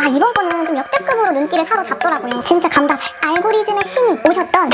와, 이번 거는 좀 역대급으로 눈길을 사로잡더라고요. 진짜 감다살. 알고리즘의 신이 오셨던.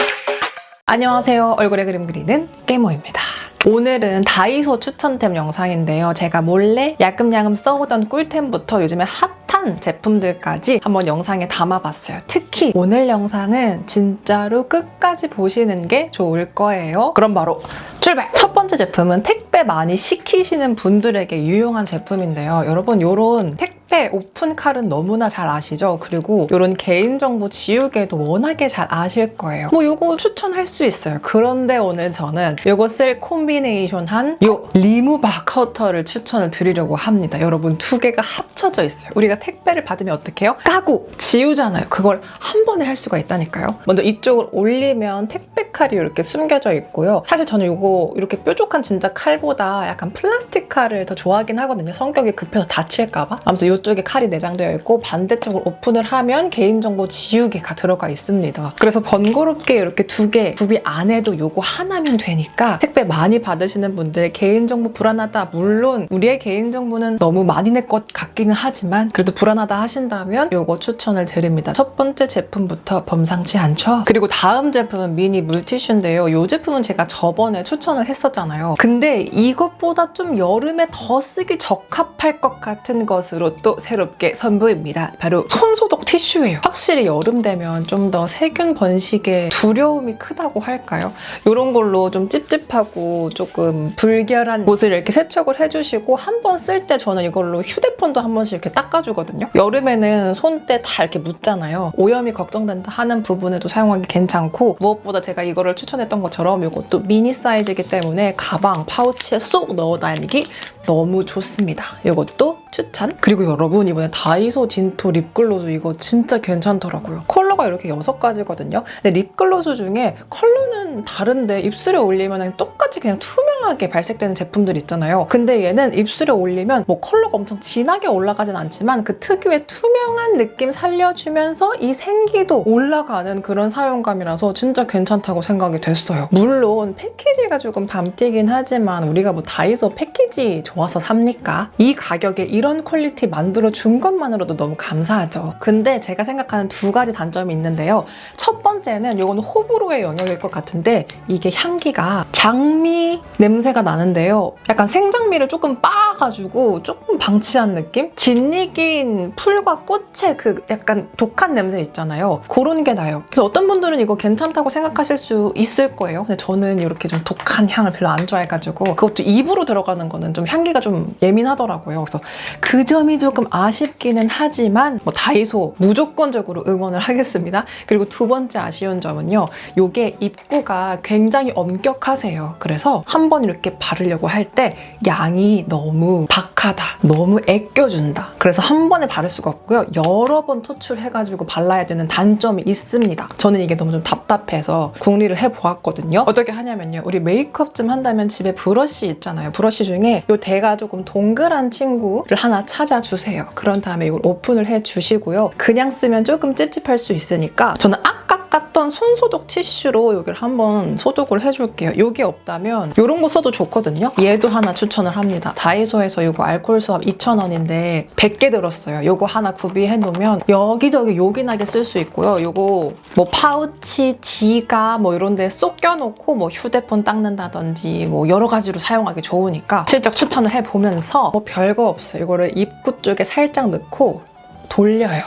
안녕하세요. 얼굴에 그림 그리는 깨모입니다. 오늘은 다이소 추천템 영상인데요. 제가 몰래 야금야금 써오던 꿀템부터 요즘에 핫한 제품들까지 한번 영상에 담아봤어요. 특히 오늘 영상은 진짜로 끝까지 보시는 게 좋을 거예요. 그럼 바로 출발! 첫 번째 제품은 택배 많이 시키시는 분들에게 유용한 제품인데요. 여러분, 요런 택배 오픈칼은 너무나 잘 아시죠? 그리고 이런 개인정보 지우개도 워낙에 잘 아실 거예요. 뭐 요거 추천할 수 있어요. 그런데 오늘 저는 요것을 콤비네이션한 요 리무바 커터를 추천을 드리려고 합니다. 여러분, 두 개가 합쳐져 있어요. 우리가 택배를 받으면 어떻게 해요? 까고 지우잖아요. 그걸 한 번에 할 수가 있다니까요. 먼저 이쪽을 올리면 택배 칼이 이렇게 숨겨져 있고요. 사실 저는 요거 이렇게 뾰족한 진짜 칼보다 약간 플라스틱 칼을 더 좋아하긴 하거든요. 성격이 급해서 다칠까봐. 아무튼 이쪽에 칼이 내장되어 있고 반대쪽을 오픈을 하면 개인정보 지우개가 들어가 있습니다. 그래서 번거롭게 이렇게 두 개 구비 안 해도 요거 하나면 되니까 택배 많이 받으시는 분들 개인정보 불안하다. 물론 우리의 개인정보는 너무 많이 내 것 같기는 하지만 그래도 불안하다 하신다면 요거 추천을 드립니다. 첫 번째 제품부터 범상치 않죠? 그리고 다음 제품은 미니 물티슈인데요. 이 제품은 제가 저번에 추천을 했었잖아요. 근데 이것보다 좀 여름에 더 쓰기 적합할 것 같은 것으로 또 새롭게 선보입니다. 바로 손소독 티슈예요. 확실히 여름 되면 좀 더 세균 번식에 두려움이 크다고 할까요? 이런 걸로 좀 찝찝하고 조금 불결한 곳을 이렇게 세척을 해주시고 한 번 쓸 때 저는 이걸로 휴대폰도 한 번씩 이렇게 닦아주거든요. 여름에는 손때 다 이렇게 묻잖아요. 오염이 걱정된다 하는 부분에도 사용하기 괜찮고 무엇보다 제가 이거를 추천했던 것처럼 이것도 미니 사이즈이기 때문에 가방, 파우치에 쏙 넣어 다니기 너무 좋습니다. 이것도 추천. 그리고 여러분, 이번에 다이소 딘토 립글로즈 이거 진짜 괜찮더라고요. 컬러가 이렇게 6가지거든요. 근데 립글로즈 중에 컬러는 다른데 입술에 올리면 똑같이 그냥 투명하게 발색되는 제품들 있잖아요. 근데 얘는 입술에 올리면 뭐 컬러가 엄청 진하게 올라가진 않지만 그 특유의 투명한 느낌 살려주면서 이 생기도 올라가는 그런 사용감이라서 진짜 괜찮다고 생각이 됐어요. 물론 패키지가 조금 밤튀긴 하지만 우리가 뭐 다이소 패키지 좋아서 삽니까? 이 가격에 이런 퀄리티 만들어준 것만으로도 너무 감사하죠. 근데 제가 생각하는 두 가지 단점이 있는데요. 첫 번째는 이건 호불호의 영역일 것 같은데 이게 향기가 장미 냄새가 나는데요. 약간 생장미를 조금 빻아가지고 조금 방치한 느낌? 진익인 풀과 꽃의 그 약간 독한 냄새 있잖아요. 그런 게 나요. 그래서 어떤 분들은 이거 괜찮다고 생각하실 수 있을 거예요. 근데 저는 이렇게 좀 독한 향을 별로 안 좋아해가지고 그것도 입으로 들어가는 거는 좀 향기가 좀 예민하더라고요. 그래서 그 점이 조금 아쉽기는 하지만 뭐 다이소 무조건적으로 응원을 하겠습니다. 그리고 두 번째 아쉬운 점은요. 이게 입구가 굉장히 엄격하세요. 그래서 한번 이렇게 바르려고 할 때 양이 너무 박하다. 너무 애껴준다. 그래서 한 번에 바를 수가 없고요. 여러 번 토출해가지고 발라야 되는 단점이 있습니다. 저는 이게 너무 좀 답답해서 궁리를 해보았거든요. 어떻게 하냐면요. 우리 메이크업 좀 한다면 집에 브러쉬 있잖아요. 브러쉬 중에 이 대가 조금 동그란 친구를 하나 찾아주세요. 그런 다음에 이걸 오픈을 해주시고요. 그냥 쓰면 조금 찝찝할 수 있으니까 저는 아까 깠던 손소독 티슈로 여기를 한번 소독을 해줄게요. 이게 없다면 이런 거 써도 좋거든요. 얘도 하나 추천을 합니다. 다이소에서 이거 알코올 수압 2,000원인데 100개 들었어요. 이거 하나 구비해놓으면 여기저기 요긴하게 쓸 수 있고요. 이거 뭐 파우치, 지갑 뭐 이런 데 쏙 껴놓고 뭐 휴대폰 닦는다든지 뭐 여러 가지로 사용하기 좋으니까 실적 추천을 해보면서 뭐 별거 없어요. 이거를 입구 쪽에 살짝 넣고 돌려요.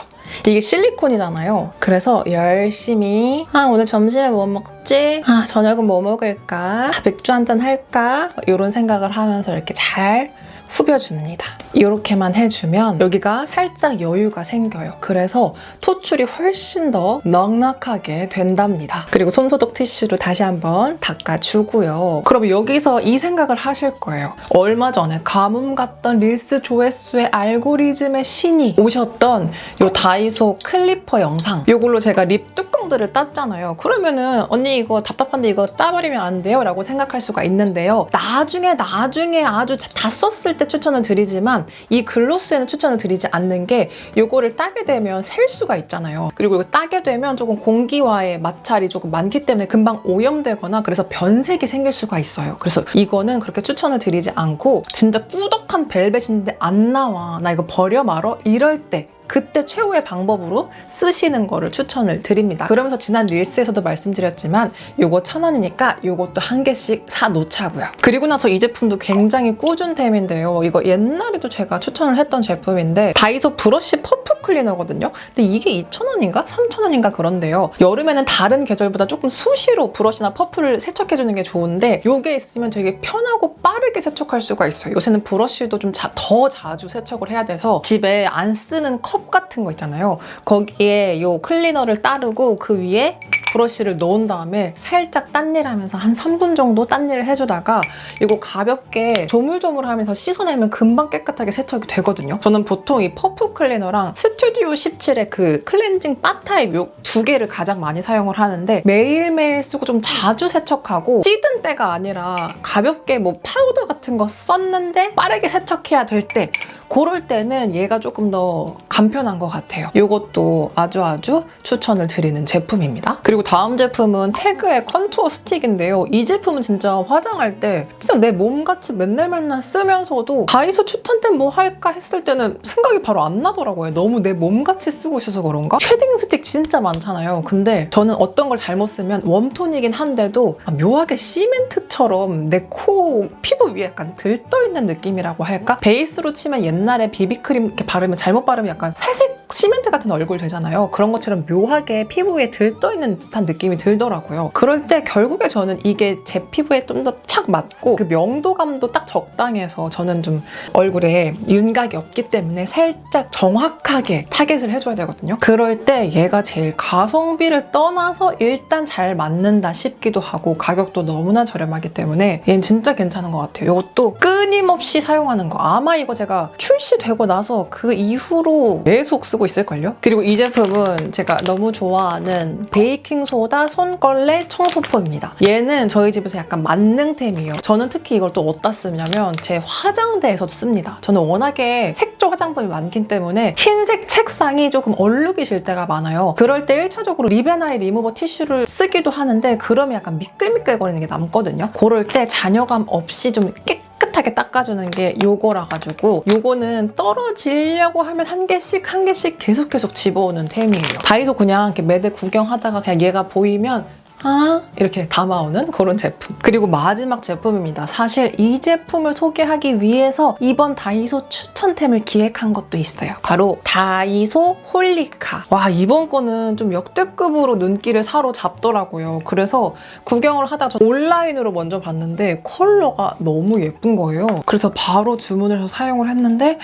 이게 실리콘이잖아요. 그래서 열심히 오늘 점심에 뭐 먹지? 저녁은 뭐 먹을까? 맥주 한잔 할까? 이런 생각을 하면서 이렇게 잘 후벼줍니다. 이렇게만 해주면 여기가 살짝 여유가 생겨요. 그래서 토출이 훨씬 더 넉넉하게 된답니다. 그리고 손소독 티슈로 다시 한번 닦아주고요. 그럼 여기서 이 생각을 하실 거예요. 얼마 전에 가뭄 같던 릴스 조회수의 알고리즘의 신이 오셨던 이 다이소 클리퍼 영상, 이걸로 제가 립 뚜껑들을 땄잖아요. 그러면은 언니 이거 답답한데 이거 따버리면 안 돼요? 라고 생각할 수가 있는데요. 나중에 아주 다 썼을 때 추천을 드리지만 이 글로스에는 추천을 드리지 않는 게 이거를 따게 되면 셀 수가 있잖아요. 그리고 이거 따게 되면 조금 공기와의 마찰이 조금 많기 때문에 금방 오염되거나 그래서 변색이 생길 수가 있어요. 그래서 이거는 그렇게 추천을 드리지 않고 진짜 꾸덕한 벨벳인데 안 나와. 나 이거 버려 말어? 이럴 때 그때 최후의 방법으로 쓰시는 거를 추천을 드립니다. 그러면서 지난 릴스에서도 말씀드렸지만 요거 1,000원이니까 요것도 한 개씩 사 놓자고요. 그리고 나서 이 제품도 굉장히 꾸준템인데요. 이거 옛날에도 제가 추천을 했던 제품인데 다이소 브러쉬 퍼프 클리너거든요. 근데 이게 2,000원인가? 3,000원인가 그런데요. 여름에는 다른 계절보다 조금 수시로 브러쉬나 퍼프를 세척해주는 게 좋은데 요게 있으면 되게 편하고 빠르게 세척할 수가 있어요. 요새는 브러쉬도 좀 더 자주 세척을 해야 돼서 집에 안 쓰는 컵 같은 거 있잖아요. 거기에 요 클리너를 따르고 그 위에 브러쉬를 넣은 다음에 살짝 딴일하면서 한 3분 정도 딴일을 해주다가 이거 가볍게 조물조물하면서 씻어내면 금방 깨끗하게 세척이 되거든요. 저는 보통 이 퍼프 클리너랑 스튜디오 17의 그 클렌징 바 타입 요 두 개를 가장 많이 사용을 하는데 매일매일 쓰고 좀 자주 세척하고 찌든 때가 아니라 가볍게 뭐 파우더 같은 거 썼는데 빠르게 세척해야 될 때 그럴 때는 얘가 조금 더 간편한 것 같아요. 이것도 아주 추천을 드리는 제품입니다. 그리고 다음 제품은 태그의 컨투어 스틱인데요. 이 제품은 진짜 화장할 때 진짜 내 몸같이 맨날 쓰면서도 다이소 추천템 뭐 할까 했을 때는 생각이 바로 안 나더라고요. 너무 내 몸같이 쓰고 있어서 그런가? 쉐딩 스틱 진짜 많잖아요. 근데 저는 어떤 걸 잘못 쓰면 웜톤이긴 한데도 묘하게 시멘트처럼 내 코 피부 위에 약간 들떠있는 느낌이라고 할까? 베이스로 치면 옛날에 비비크림 이렇게 바르면 잘못 바르면 약간 회색 시멘트 같은 얼굴 되잖아요. 그런 것처럼 묘하게 피부에 들떠있는 듯한 느낌이 들더라고요. 그럴 때 결국에 저는 이게 제 피부에 좀 더 착 맞고 그 명도감도 딱 적당해서 저는 좀 얼굴에 윤곽이 없기 때문에 살짝 정확하게 타겟을 해줘야 되거든요. 그럴 때 얘가 제일 가성비를 떠나서 일단 잘 맞는다 싶기도 하고 가격도 너무나 저렴하기 때문에 얘는 진짜 괜찮은 것 같아요. 이것도 끊임없이 사용하는 거. 아마 이거 제가 출시되고 나서 그 이후로 계속 쓰고 있을걸요? 그리고 이 제품은 제가 너무 좋아하는 베이킹소다 손걸레 청소포입니다. 얘는 저희 집에서 약간 만능템이에요. 저는 특히 이걸 또 어디다 쓰냐면 제 화장대에서도 씁니다. 저는 워낙에 색조 화장품이 많기 때문에 흰색 책상이 조금 얼룩이 질 때가 많아요. 그럴 때 1차적으로 립앤아이 리무버 티슈를 쓰기도 하는데 그러면 약간 미끌미끌거리는 게 남거든요. 그럴 때 잔여감 없이 좀 깨끗하게 닦아주는 게 요거라 가지고 요거는 떨어지려고 하면 한 개씩 계속 집어오는 템이에요. 다이소 그냥 이렇게 매대 구경하다가 그냥 얘가 보이면 이렇게 담아오는 그런 제품. 그리고 마지막 제품입니다. 사실 이 제품을 소개하기 위해서 이번 다이소 추천템을 기획한 것도 있어요. 바로 다이소 홀리카. 와, 이번 거는 좀 역대급으로 눈길을 사로잡더라고요. 그래서 구경을 하다가 저 온라인으로 먼저 봤는데 컬러가 너무 예쁜 거예요. 그래서 바로 주문을 해서 사용을 했는데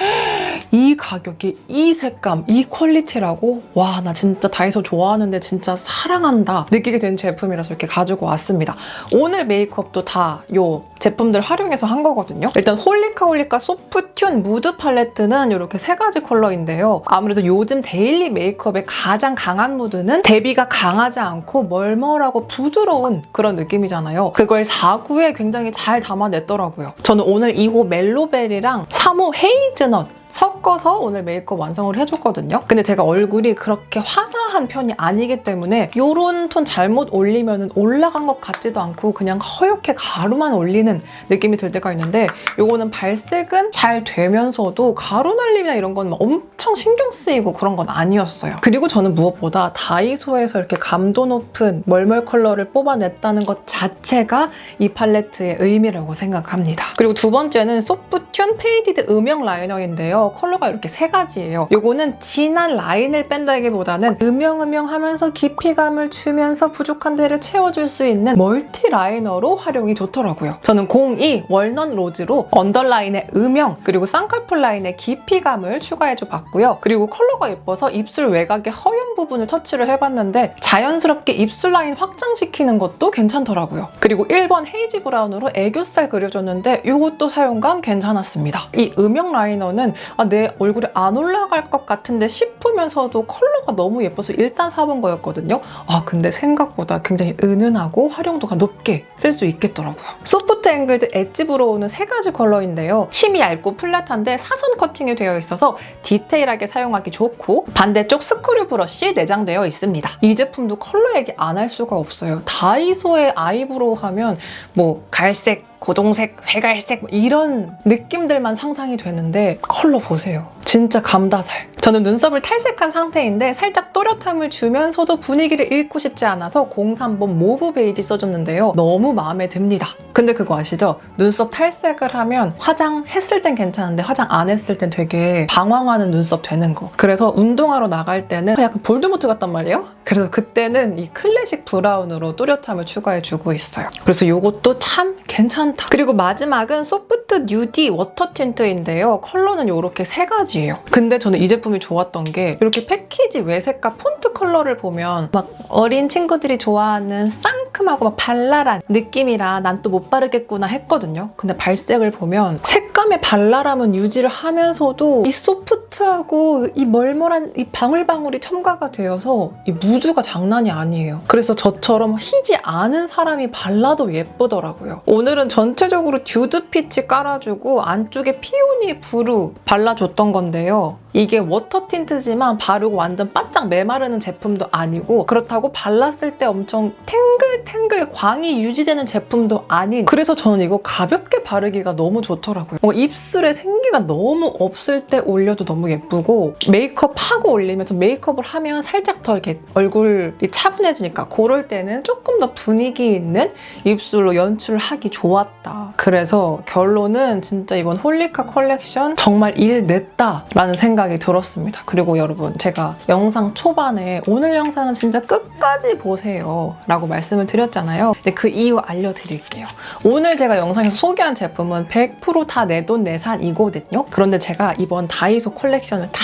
이 가격에 이 색감, 이 퀄리티라고? 와, 나 진짜 다이소 좋아하는데 진짜 사랑한다 느끼게 된 제품이라서 이렇게 가지고 왔습니다. 오늘 메이크업도 다 이 제품들 활용해서 한 거거든요. 일단 홀리카 소프튠 무드 팔레트는 이렇게 3가지 컬러인데요. 아무래도 요즘 데일리 메이크업의 가장 강한 무드는 대비가 강하지 않고 멀멀하고 부드러운 그런 느낌이잖아요. 그걸 4구에 굉장히 잘 담아냈더라고요. 저는 오늘 2호 멜로벨이랑 3호 헤이즈넛 섞어서 오늘 메이크업 완성을 해줬거든요. 근데 제가 얼굴이 그렇게 화사한 편이 아니기 때문에 이런 톤 잘못 올리면 올라간 것 같지도 않고 그냥 허옇게 가루만 올리는 느낌이 들 때가 있는데 이거는 발색은 잘 되면서도 가루 날림이나 이런 건 엄청 신경 쓰이고 그런 건 아니었어요. 그리고 저는 무엇보다 다이소에서 이렇게 감도 높은 멀멀 컬러를 뽑아냈다는 것 자체가 이 팔레트의 의미라고 생각합니다. 그리고 두 번째는 소프튠 페이디드 음영 라이너인데요. 컬러가 이렇게 3가지예요. 요거는 진한 라인을 뺀다기보다는 음영하면서 깊이감을 주면서 부족한 데를 채워줄 수 있는 멀티 라이너로 활용이 좋더라고요. 저는 02 월넛 로즈로 언더라인의 음영 그리고 쌍꺼풀 라인의 깊이감을 추가해줘 봤고요. 그리고 컬러가 예뻐서 입술 외곽의 허연 부분을 터치를 해봤는데 자연스럽게 입술 라인 확장시키는 것도 괜찮더라고요. 그리고 1번 헤이지 브라운으로 애교살 그려줬는데 이것도 사용감 괜찮았습니다. 이 음영 라이너는 내 얼굴에 안 올라갈 것 같은데 싶으면서도 컬러가 너무 예뻐서 일단 사본 거였거든요. 근데 생각보다 굉장히 은은하고 활용도가 높게 쓸 수 있겠더라고요. 소프트 앵글드 엣지 브로우는 3가지 컬러인데요. 심이 얇고 플랫한데 사선 커팅이 되어 있어서 디테일하게 사용하기 좋고 반대쪽 스크류 브러쉬 내장되어 있습니다. 이 제품도 컬러 얘기 안 할 수가 없어요. 다이소의 아이브로우 하면 뭐 갈색, 고동색, 회갈색 이런 느낌들만 상상이 되는데 컬러 보세요. 진짜 감다살. 저는 눈썹을 탈색한 상태인데 살짝 또렷함을 주면서도 분위기를 잃고 싶지 않아서 03번 모브 베이지 써줬는데요. 너무 마음에 듭니다. 근데 그거 아시죠? 눈썹 탈색을 하면 화장했을 땐 괜찮은데 화장 안 했을 땐 되게 방황하는 눈썹 되는 거. 그래서 운동하러 나갈 때는 약간 볼드모트 같단 말이에요? 그래서 그때는 이 클래식 브라운으로 또렷함을 추가해주고 있어요. 그래서 이것도 참 괜찮다. 그리고 마지막은 소프트 뉴디 워터 틴트인데요. 컬러는 이렇게 세 가지예요. 근데 저는 이 제품이 좋았던 게 이렇게 패키지 외색과 폰트 컬러를 보면 막 어린 친구들이 좋아하는 상큼하고 막 발랄한 느낌이라 난 또 못 바르겠구나 했거든요. 근데 발색을 보면 색감의 발랄함은 유지를 하면서도 이 소프트하고 이 멀멀한 이 방울방울이 첨가가 되어서 이 무드가 장난이 아니에요. 그래서 저처럼 희지 않은 사람이 발라도 예쁘더라고요. 오늘은 전체적으로 듀드 피치 깔아주고 안쪽에 피오니 브루 발라줬던 건데요. 이게 워터 틴트지만 바르고 완전 바짝 메마르는 제품도 아니고 그렇다고 발랐을 때 엄청 탱글탱글 광이 유지되는 제품도 아닌, 그래서 저는 이거 가볍게 바르기가 너무 좋더라고요. 뭔가 입술에 생기가 너무 없을 때 올려도 너무 예쁘고 메이크업하고 올리면 좀 메이크업을 하면 살짝 더 이렇게 얼굴이 차분해지니까 그럴 때는 조금 더 분위기 있는 입술로 연출하기 좋았다. 그래서 결론은 진짜 이번 홀리카 컬렉션 정말 일 냈다라는 생각이 들었습니다. 그리고 여러분, 제가 영상 초반에 오늘 영상은 진짜 끝까지 보세요 라고 말씀을 드렸잖아요. 근데 그 이유 알려드릴게요. 오늘 제가 영상에서 소개한 제품은 100% 다 내 돈 내산이거든요. 그런데 제가 이번 다이소 컬렉션을 다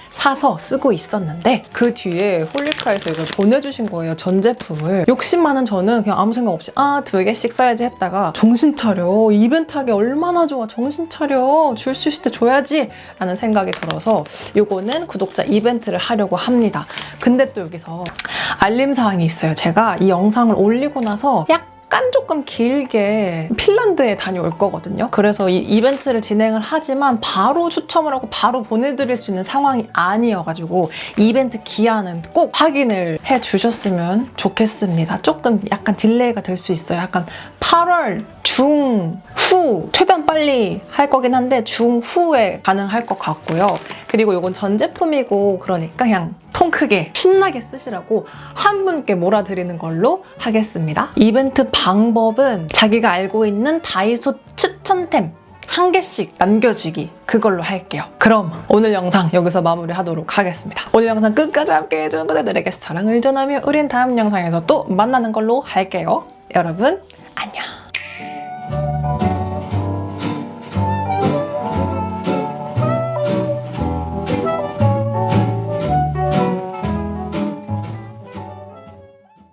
사서 쓰고 있었는데 그 뒤에 홀리카에서 이걸 보내주신 거예요. 전 제품을. 욕심 많은 저는 그냥 아무 생각 없이 2개씩 써야지 했다가 정신 차려, 이벤트 하기 얼마나 좋아, 정신 차려, 줄 수 있을 때 줘야지 라는 생각이 들어서 요거는 구독자 이벤트를 하려고 합니다. 근데 또 여기서 알림사항이 있어요. 제가 이 영상을 올리고 나서 약간 조금 길게 핀란드에 다녀올 거거든요. 그래서 이 이벤트를 진행을 하지만 바로 추첨을 하고 바로 보내드릴 수 있는 상황이 아니어가지고 이벤트 기한은 꼭 확인을 해주셨으면 좋겠습니다. 조금 약간 딜레이가 될 수 있어요. 약간 8월 중후, 최대한 빨리 할 거긴 한데 중후에 가능할 것 같고요. 그리고 이건 전 제품이고 그러니까 그냥 통 크게 신나게 쓰시라고 한 분께 몰아드리는 걸로 하겠습니다. 이벤트 방법은 자기가 알고 있는 다이소 추천템 1개씩 남겨주기, 그걸로 할게요. 그럼 오늘 영상 여기서 마무리하도록 하겠습니다. 오늘 영상 끝까지 함께 해준 분들에게 사랑을 전하며 우린 다음 영상에서 또 만나는 걸로 할게요. 여러분 안녕.